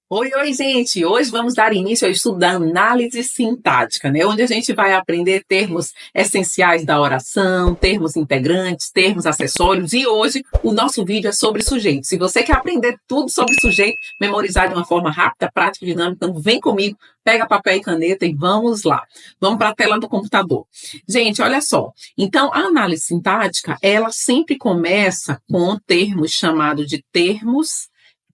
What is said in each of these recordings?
Oi, oi, gente! Hoje vamos dar início ao estudo da análise sintática, né? Onde a gente vai aprender termos essenciais da oração, termos integrantes, termos acessórios, e hoje o nosso vídeo é sobre sujeito. Se você quer aprender tudo sobre sujeito, memorizar de uma forma rápida, prática e dinâmica, então vem comigo, pega papel e caneta e vamos lá. Vamos para a tela do computador. Gente, olha só. Então, a análise sintática, ela sempre começa com termos chamados de termos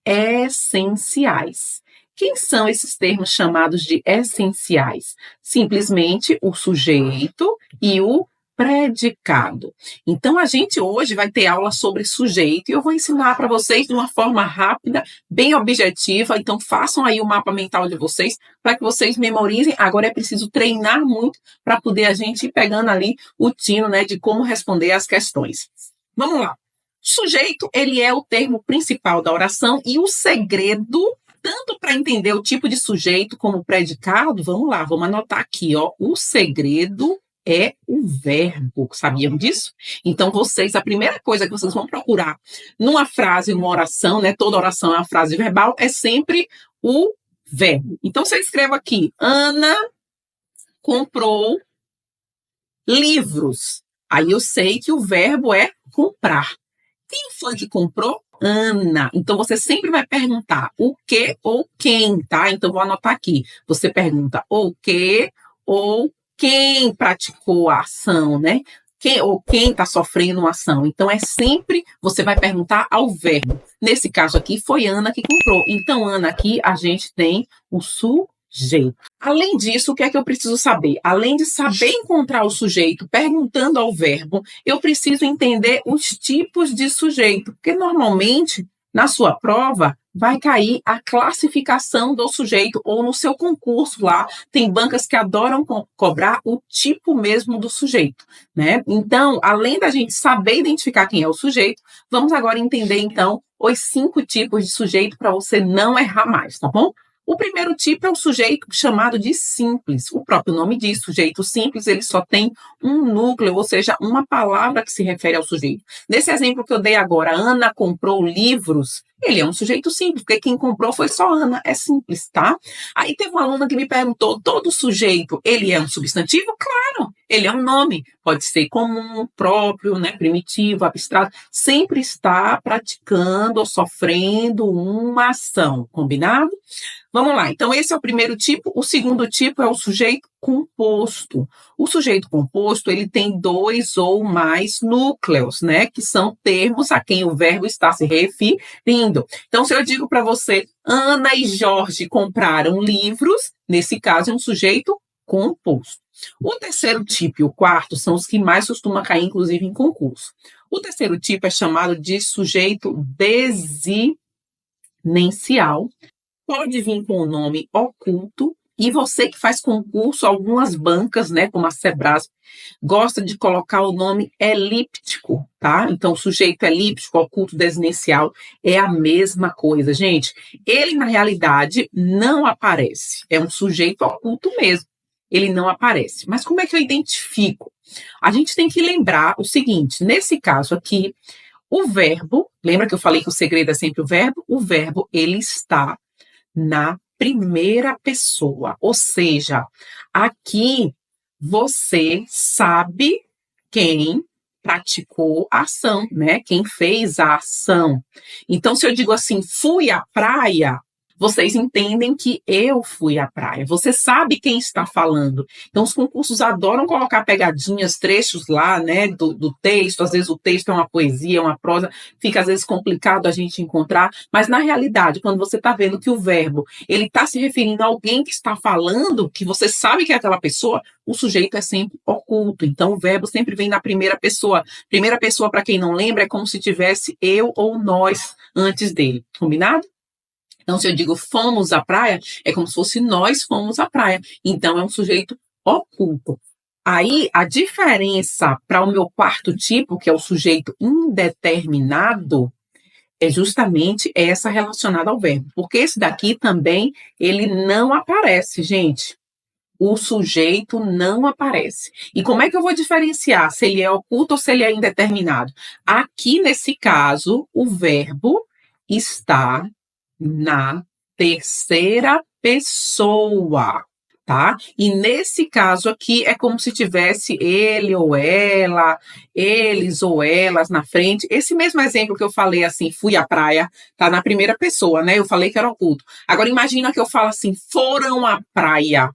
essenciais. Quem são esses termos chamados de essenciais? Simplesmente o sujeito e o predicado. Então, a gente hoje vai ter aula sobre sujeito e eu vou ensinar para vocês de uma forma rápida, bem objetiva. Então, façam aí o mapa mental de vocês para que vocês memorizem. Agora é preciso treinar muito para poder a gente ir pegando ali o tino, né, de como responder as questões. Vamos lá. Sujeito, ele é o termo principal da oração e o segredo, tanto para entender o tipo de sujeito como o predicado, vamos lá, vamos anotar aqui, ó, o segredo é o verbo, sabiam disso? Então, vocês, a primeira coisa que vocês vão procurar numa frase, numa oração, né, toda oração é uma frase verbal, é sempre o verbo. Então, você escreve aqui, Ana comprou livros. Aí eu sei que o verbo é comprar. Quem foi que comprou? Ana. Então, você sempre vai perguntar o que ou quem, tá? Então, vou anotar aqui. Você pergunta o que ou quem praticou a ação, né? Quem ou quem está sofrendo uma ação. Então, é sempre, você vai perguntar ao verbo. Nesse caso aqui, foi Ana que comprou. Então, Ana aqui, a gente tem o sujeito. Além disso, o que é que eu preciso saber? Além de saber encontrar o sujeito perguntando ao verbo, eu preciso entender os tipos de sujeito, porque normalmente na sua prova vai cair a classificação do sujeito ou no seu concurso lá, tem bancas que adoram cobrar o tipo mesmo do sujeito, né? Então, além da gente saber identificar quem é o sujeito, vamos agora entender então os 5 tipos de sujeito para você não errar mais, tá bom? O primeiro tipo é o sujeito chamado de simples. O próprio nome diz, sujeito simples, ele só tem um núcleo, ou seja, uma palavra que se refere ao sujeito. Nesse exemplo que eu dei agora, Ana comprou livros, ele é um sujeito simples, porque quem comprou foi só Ana, é simples, tá? Aí teve uma aluna que me perguntou, todo sujeito, ele é um substantivo? Claro, ele é um nome, pode ser comum, próprio, né, primitivo, abstrato, sempre está praticando ou sofrendo uma ação, combinado? Vamos lá, então esse é o primeiro tipo. O segundo tipo é o sujeito composto. O sujeito composto, ele tem 2 ou mais núcleos, né? Que são termos a quem o verbo está se referindo. Então, se eu digo para você, Ana e Jorge compraram livros, nesse caso é um sujeito composto. O terceiro tipo e o quarto são os que mais costumam cair, inclusive, em concurso. O terceiro tipo é chamado de sujeito desinencial, pode vir com o nome oculto, e você que faz concurso, algumas bancas, né, como a Sebrasp, gosta de colocar o nome elíptico, tá? Então, sujeito elíptico, oculto, desinencial, é a mesma coisa, gente. Ele, na realidade, não aparece. É um sujeito oculto mesmo. Ele não aparece. Mas como é que eu identifico? A gente tem que lembrar o seguinte, nesse caso aqui, o verbo, lembra que eu falei que o segredo é sempre o verbo? O verbo, ele está na primeira pessoa, ou seja, aqui você sabe quem praticou a ação, né? Quem fez a ação. Então, se eu digo assim, fui à praia, vocês entendem que eu fui à praia. Você sabe quem está falando. Então, os concursos adoram colocar pegadinhas, trechos lá, né, do texto. Às vezes o texto é uma poesia, uma prosa, fica às vezes complicado a gente encontrar, mas na realidade, quando você está vendo que o verbo, ele está se referindo a alguém que está falando, que você sabe que é aquela pessoa, o sujeito é sempre oculto. Então, o verbo sempre vem na primeira pessoa. Primeira pessoa, para quem não lembra, é como se tivesse eu ou nós antes dele. Combinado? Então, se eu digo fomos à praia, é como se fosse nós fomos à praia. Então, é um sujeito oculto. Aí, a diferença para o meu quarto tipo, que é o sujeito indeterminado, é justamente essa relacionada ao verbo. Porque esse daqui também, ele não aparece, gente. O sujeito não aparece. E como é que eu vou diferenciar se ele é oculto ou se ele é indeterminado? Aqui, nesse caso, o verbo está na terceira pessoa, tá? E nesse caso aqui é como se tivesse ele ou ela, eles ou elas na frente. Esse mesmo exemplo que eu falei assim, fui à praia, tá na primeira pessoa, né? Eu falei que era oculto. Agora imagina que eu falo assim, foram à praia.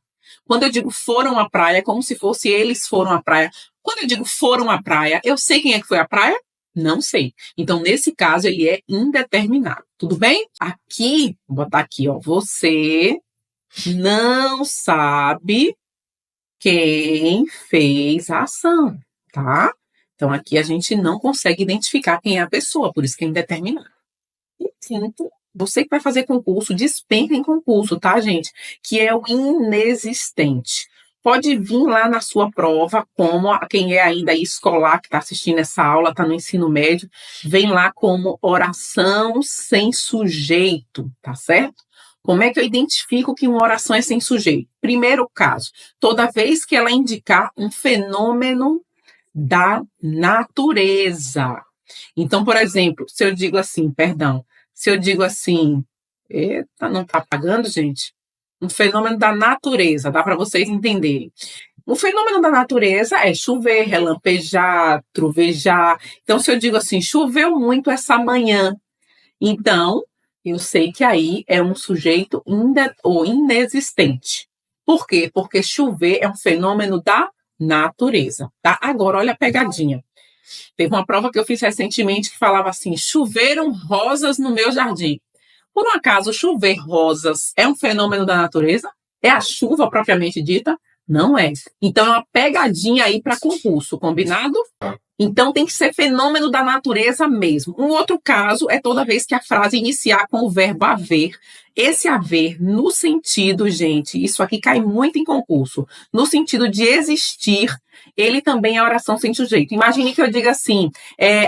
Quando eu digo foram à praia, é como se fosse eles foram à praia. Quando eu digo foram à praia, eu sei quem é que foi à praia? Não sei. Então, nesse caso, ele é indeterminado. Tudo bem? Aqui, vou botar aqui, ó. Você não sabe quem fez a ação, tá? Então, aqui a gente não consegue identificar quem é a pessoa, por isso que é indeterminado. E quinto, você que vai fazer concurso, despenca em concurso, tá, gente? Que é o inexistente. Pode vir lá na sua prova, como quem é ainda escolar que está assistindo essa aula, está no ensino médio, vem lá como oração sem sujeito, tá certo? Como é que eu identifico que uma oração é sem sujeito? Primeiro caso, toda vez que ela indicar um fenômeno da natureza. Então, por exemplo, se eu digo assim, perdão, se eu digo assim, eita, não está pagando, gente? Um fenômeno da natureza, dá para vocês entenderem. O fenômeno da natureza é chover, relampejar, trovejar. Então, se eu digo assim, choveu muito essa manhã, então eu sei que aí é um sujeito ou inexistente. Por quê? Porque chover é um fenômeno da natureza, tá? Agora, olha a pegadinha. Teve uma prova que eu fiz recentemente que falava assim: choveram rosas no meu jardim. Por um acaso, chover rosas é um fenômeno da natureza? É a chuva propriamente dita? Não é. Então é uma pegadinha aí para concurso, combinado? Então tem que ser fenômeno da natureza mesmo. Um outro caso é toda vez que a frase iniciar com o verbo haver. Esse haver, no sentido, gente, isso aqui cai muito em concurso, no sentido de existir, ele também é oração sem sujeito. Imagine que eu diga assim: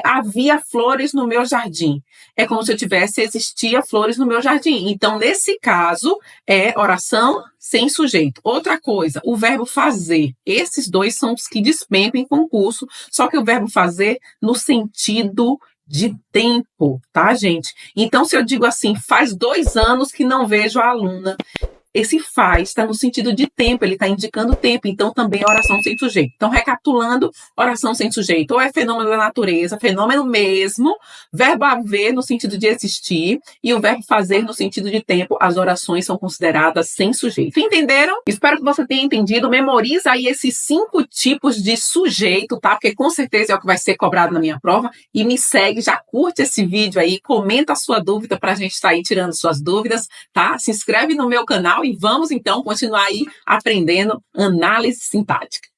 havia flores no meu jardim. É como se eu tivesse existia flores no meu jardim. Então, nesse caso, é oração sem sujeito. Outra coisa, o verbo fazer. Esses dois são os que despencam em concurso, só que o verbo fazer no sentido de tempo, tá, gente? Então, se eu digo assim, faz 2 anos que não vejo a aluna, esse faz está no sentido de tempo, ele está indicando tempo, então também é oração sem sujeito. Então, recapitulando, oração sem sujeito, ou é fenômeno da natureza, fenômeno mesmo, verbo haver no sentido de existir, e o verbo fazer no sentido de tempo, as orações são consideradas sem sujeito. Entenderam? Espero que você tenha entendido. Memoriza aí esses 5 tipos de sujeito, tá? Porque com certeza é o que vai ser cobrado na minha prova. E me segue, já curte esse vídeo aí, comenta a sua dúvida para a gente estar aí tirando suas dúvidas, tá? Se inscreve no meu canal e vamos então continuar aí aprendendo análise sintática.